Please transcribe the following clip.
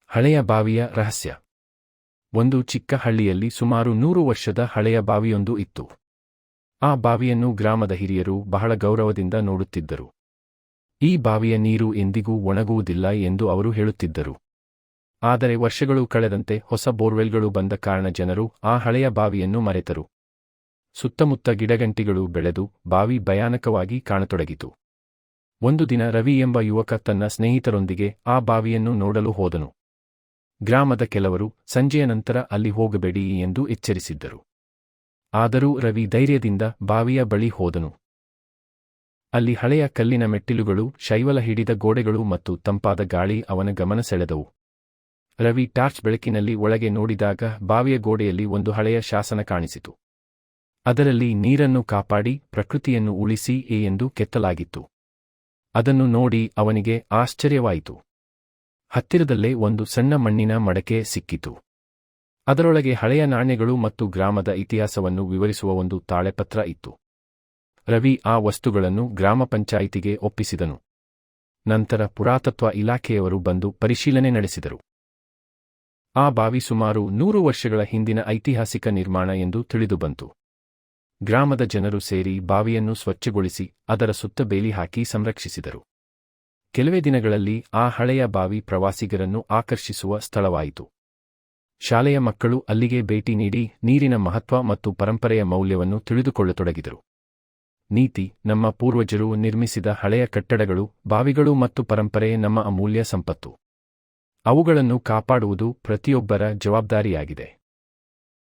ಹಳೆಯ ಬಾವಿಯ ರಹಸ್ಯ. ಒಂದು ಚಿಕ್ಕ ಹಳ್ಳಿಯಲ್ಲಿ ಸುಮಾರು 100 ವರ್ಷದ ಹಳೆಯ ಬಾವಿಯೊಂದು ಇತ್ತು. ಆ ಬಾವಿಯನ್ನು ಗ್ರಾಮದ ಹಿರಿಯರು ಬಹಳ ಗೌರವದಿಂದ ನೋಡುತ್ತಿದ್ದರು. ಈ ಬಾವಿಯ ನೀರು ಎಂದಿಗೂ ಒಣಗುವುದಿಲ್ಲ ಎಂದು ಅವರು ಹೇಳುತ್ತಿದ್ದರು. ಆದರೆ ವರ್ಷಗಳು ಕಳೆದಂತೆ ಹೊಸ ಬೋರ್ವೆಲ್ಗಳು ಬಂದ ಕಾರಣ ಜನರು ಆ ಹಳೆಯ ಬಾವಿಯನ್ನು ಮರೆತರು. ಸುತ್ತಮುತ್ತ ಗಿಡಗಂಟಿಗಳು ಬೆಳೆದು ಬಾವಿ ಭಯಾನಕವಾಗಿ ಕಾಣತೊಡಗಿತು. ಒಂದು ದಿನ ರವಿ ಎಂಬ ಯುವಕ ತನ್ನ ಸ್ನೇಹಿತರೊಂದಿಗೆ ಆ ಬಾವಿಯನ್ನು ನೋಡಲು ಹೋದನು. ಗ್ರಾಮದ ಕೆಲವರು ಸಂಜೆಯ ನಂತರ ಅಲ್ಲಿ ಹೋಗಬೇಡಿ ಎಂದು ಎಚ್ಚರಿಸಿದ್ದರು. ಆದರೂ ರವಿ ಧೈರ್ಯದಿಂದ ಬಾವಿಯ ಬಳಿ ಹೋದನು. ಅಲ್ಲಿ ಹಳೆಯ ಕಲ್ಲಿನ ಮೆಟ್ಟಿಲುಗಳು, ಶೈವಲ ಹಿಡಿದ ಗೋಡೆಗಳು ಮತ್ತು ತಂಪಾದ ಗಾಳಿ ಅವನ ಗಮನ ಸೆಳೆದವು. ರವಿ ಟಾರ್ಚ್ ಬೆಳಕಿನಲ್ಲಿ ಒಳಗೆ ನೋಡಿದಾಗ ಬಾವಿಯ ಗೋಡೆಯಲ್ಲಿ ಒಂದು ಹಳೆಯ ಶಾಸನ ಕಾಣಿಸಿತು. ಅದರಲ್ಲಿ ನೀರನ್ನು ಕಾಪಾಡಿ, ಪ್ರಕೃತಿಯನ್ನು ಉಳಿಸಿ ಎಂದು ಕೆತ್ತಲಾಗಿತ್ತು. ಅದನ್ನು ನೋಡಿ ಅವನಿಗೆ ಆಶ್ಚರ್ಯವಾಯಿತು. ಹತ್ತಿರದಲ್ಲೇ ಒಂದು ಸಣ್ಣ ಮಣ್ಣಿನ ಮಡಕೆ ಸಿಕ್ಕಿತು. ಅದರೊಳಗೆ ಹಳೆಯ ನಾಣ್ಯಗಳು ಮತ್ತು ಗ್ರಾಮದ ಇತಿಹಾಸವನ್ನು ವಿವರಿಸುವ ಒಂದು ತಾಳೆಪತ್ರ ಇತ್ತು. ರವಿ ಆ ವಸ್ತುಗಳನ್ನು ಗ್ರಾಮ ಪಂಚಾಯಿತಿಗೆ ಒಪ್ಪಿಸಿದನು. ನಂತರ ಪುರಾತತ್ವ ಇಲಾಖೆಯವರು ಬಂದು ಪರಿಶೀಲನೆ ನಡೆಸಿದರು. ಆ ಬಾವಿ ಸುಮಾರು 100 ವರ್ಷಗಳ ಹಿಂದಿನ ಐತಿಹಾಸಿಕ ನಿರ್ಮಾಣ ಎಂದು ತಿಳಿದುಬಂತು. ಗ್ರಾಮದ ಜನರು ಸೇರಿ ಬಾವಿಯನ್ನು ಸ್ವಚ್ಛಗೊಳಿಸಿ ಅದರ ಸುತ್ತ ಬೇಲಿ ಹಾಕಿ ಸಂರಕ್ಷಿಸಿದರು. ಕೆಲವೇ ದಿನಗಳಲ್ಲಿ ಆ ಹಳೆಯ ಬಾವಿ ಪ್ರವಾಸಿಗರನ್ನು ಆಕರ್ಷಿಸುವ ಸ್ಥಳವಾಯಿತು. ಶಾಲೆಯ ಮಕ್ಕಳು ಅಲ್ಲಿಗೆ ಭೇಟಿ ನೀಡಿ ನೀರಿನ ಮಹತ್ವ ಮತ್ತು ಪರಂಪರೆಯ ಮೌಲ್ಯವನ್ನು ತಿಳಿದುಕೊಳ್ಳತೊಡಗಿದರು. ನೀತಿ: ನಮ್ಮ ಪೂರ್ವಜರು ನಿರ್ಮಿಸಿದ ಹಳೆಯ ಕಟ್ಟಡಗಳು, ಬಾವಿಗಳು ಮತ್ತು ಪರಂಪರೆ ನಮ್ಮ ಅಮೂಲ್ಯ ಸಂಪತ್ತು. ಅವುಗಳನ್ನು ಕಾಪಾಡುವುದು ಪ್ರತಿಯೊಬ್ಬರ ಜವಾಬ್ದಾರಿಯಾಗಿದೆ.